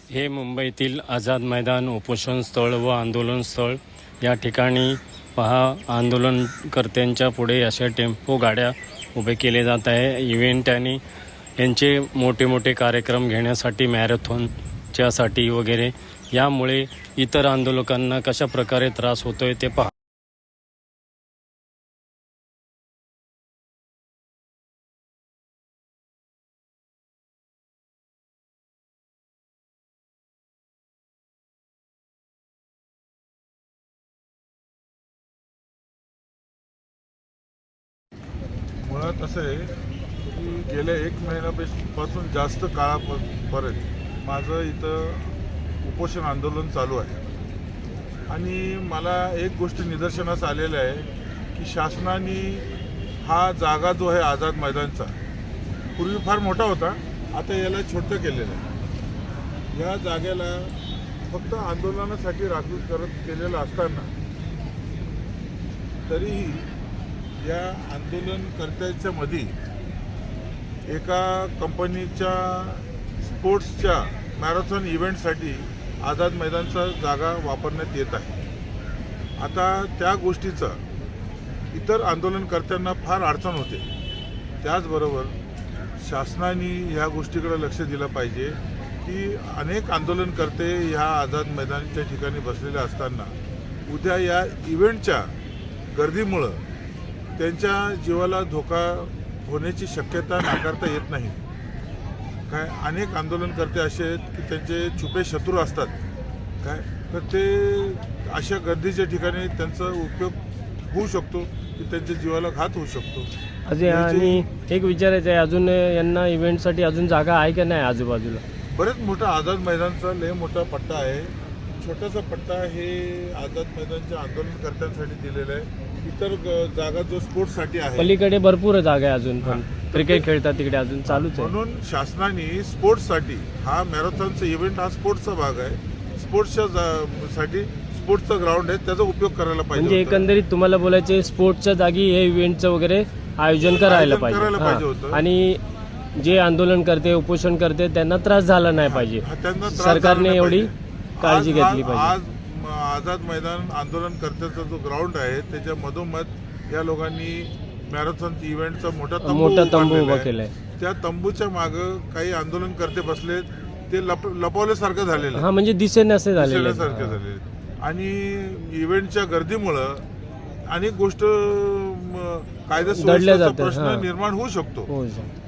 हे मुंबईतील आझाद मैदान उपोषण स्थळ व आंदोलन स्थळ या ठिकाणी पहा आंदोलनकर्त्यांच्या पुढे अशा टेम्पो गाड्या उभे केले जात आहे। इव्हेंट आणि यांचे मोठे मोठे कार्यक्रम घेण्यासाठी मॅरेथॉनच्यासाठी वगैरे, यामुळे इतर आंदोलकांना कशा प्रकारे त्रास होतोय ते पहा। मुळात असं आहे की गेल्या 1 महिन्यापासून जास्त काळापर्यंत माझं इथं उपोषण आंदोलन चालू आहे आणि मला एक गोष्ट निदर्शनास आलेलं आहे की शासनाने हा जागा जो आहे आझाद मैदानचा, पूर्वी फार मोठा होता, आता याला छोटं केलेलं आहे। या जागेला फक्त आंदोलनासाठी राखीव केलेलं असताना तरीही या आंदोलनकर्त्यांच्या मध्ये एका कंपनीच्या स्पोर्ट्सच्या मॅरेथॉन इव्हेंटसाठी आझाद मैदानचा जागा वापरण्यात येत आहे। आता त्या गोष्टीचा इतर आंदोलनकर्त्यांना फार अडचण होते। त्याचबरोबर शासनाने ह्या गोष्टीकडे लक्ष दिलं पाहिजे की अनेक आंदोलनकर्ते ह्या आझाद मैदानाच्या ठिकाणी बसलेले असताना उद्या या इव्हेंटच्या गर्दीमुळं त्यांच्या जीवाला धोका होण्याची शक्यता नाकारता येत नाही। काय अनेक आंदोलनकर्ते असे आहेत की त्यांचे छुपे शत्रू असतात, काय तर ते अशा गर्दीच्या ठिकाणी त्यांचा उपयोग होऊ शकतो की त्यांच्या जीवाला घात होऊ शकतो। आणि एक विचारायचं आहे, अजून यांना इव्हेंटसाठी अजून जागा आहे का नाही आजूबाजूला? बरेच मोठा आझाद मैदानचा लय मोठा पट्टा आहे। छोटासा पट्टा हे आझाद मैदानच्या आंदोलनकर्त्यांसाठी दिलेला आहे। इतर जागा जो स्पोर्ट्ससाठी आहे, पलीकडे भरपूर जागा आहे अजून, पण क्रिकेट खेळतात तिकडे अजून चालूच आहे। म्हणून शासनाने स्पोर्ट्ससाठी हा मॅरेथॉनचा इव्हेंट हा स्पोर्ट्सचा भाग आहे, स्पोर्ट्सच्या साठी स्पोर्ट्सचा ग्राउंड आहे, त्याचा उपयोग करायला पाहिजे। म्हणजे एकंदरीत तुम्हाला बोलायचे स्पोर्ट्सच्या जागी हे इव्हेंटचं वगैरे आयोजन करायला पाहिजे होतं आणि जे आंदोलन करते उपोषण करते त्यांना त्रास झाला नाही पाहिजे, सरकारने एवढी काळजी घेतली पाहिजे। आज आझाद मैदान आंदोलनकर्त्याचा जो ग्राउंड आहे त्याच्या मधोमध या लोकांनी मॅरेथॉन इव्हेंटचा मोठा तंबू उभा केलाय। त्या तंबूच्या मागं काही आंदोलनकर्ते बसलेत, ते लपवल्यासारखं झालेलं आहे, म्हणजे दिसेनासे झालेले आणि इव्हेंटच्या गर्दीमुळं अनेक गोष्ट कायदा सुव्यवस्थेचा प्रश्न निर्माण होऊ शकतो,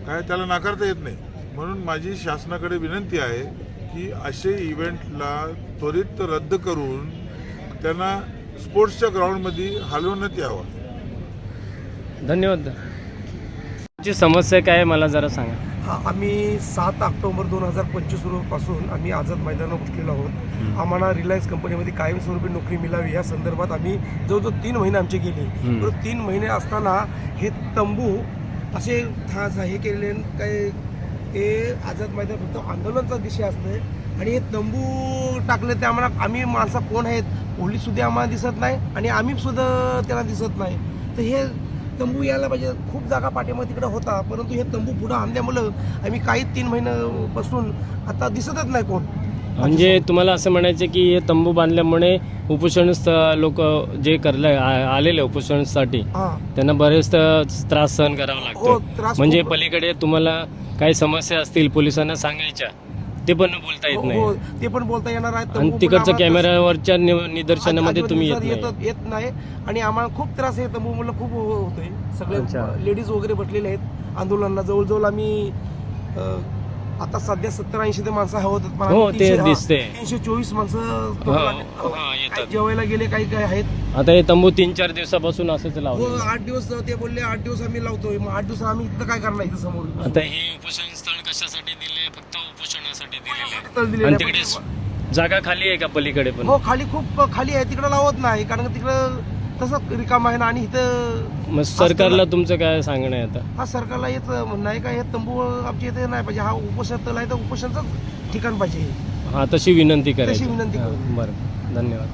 काय त्याला नाकारता येत नाही। म्हणून माझी शासनाकडे विनंती आहे की असे इव्हेंटला त्वरित रद्द करून त्यांना स्पोर्ट्सच्या ग्राउंडमध्ये हलवण्यात यावं। धन्यवाद। तुमची समस्या काय आहे मला जरा सांगा। आम्ही 7 ऑक्टोबर 2025 पासून आम्ही आझाद मैदानावर बसलेलो आहोत। आम्हाला रिलायन्स कंपनीमध्ये कायमस्वरूपी नोकरी मिळावी या संदर्भात आम्ही जवळजवळ 3 महिने आमचे गेले। तर 3 महिने असताना हे तंबू असे हे केलेले काय, हे आझाद मैदान फक्त आंदोलनाचा दिशा असते आणि हे तंबू टाकले ते आम्ही माणसं कोण आहेत, पोलीस सुद्धा आम्हाला दिसत नाही आणि आम्ही सुद्धा त्यांना दिसत नाही। तर हे तंबू यायला पाहिजे। खूप जागा पाठीमध्ये तिकडे होता, परंतु हे तंबू पुढं आणल्यामुळं आम्ही काही 3 महिन्यापासून आता दिसतच नाही कोण। म्हणजे तुम्हाला असं म्हणायचं की हे तंबू बांधल्यामुळे उपोषण लोक जे आलेले उपोषणासाठी त्यांना बरेच त्रास सहन करावा लागतो। म्हणजे पलीकडे तुम्हाला काही समस्या असतील पोलिसांना सांगायच्या, ते पण बोलता येत नाही, ते पण बोलता येणार आहे। आणि तिकडच्या कॅमेऱ्यावरच्या निदर्शनामध्ये तुम्ही येत नाही आणि आम्हाला खूप त्रास आहे तंबूमुळे, खूप होतोय। सगळे लेडीज वगैरे बसलेले आहेत आंदोलनाला। जवळजवळ आम्ही आता सध्या 70-80 ते माणसं होत, 324 माणसं जेवायला गेले, काही काही आहेत। आता हे तंबू 3-4 दिवसापासून असंच लावतो। 8 दिवस ते बोलले 8 दिवस आम्ही लावतोय, मग 8 दिवस आम्ही इथं काय करणार इथं समोर। आता हे उपोषण स्थळ कशासाठी दिले? फक्त उपोषणासाठी दिलेले आणि तिकडे जागा खाली आहे का पलीकडे पण? हो, खाली खूप खाली आहे, तिकडे लावत नाही कारण तिकडं तसं रिकाम आहे ना। आणि इथं मग सरकारला तुमचं काय सांगणं आहे आता? हा, सरकारला हेच म्हणणं आहे का हे तंबू आमच्या इथे नाही पाहिजे, हा उपोषण तळ आहे तर उपोषणचं ठिकाण पाहिजे, हा तशी विनंती करायची। तशी विनंती करू। बरं, धन्यवाद।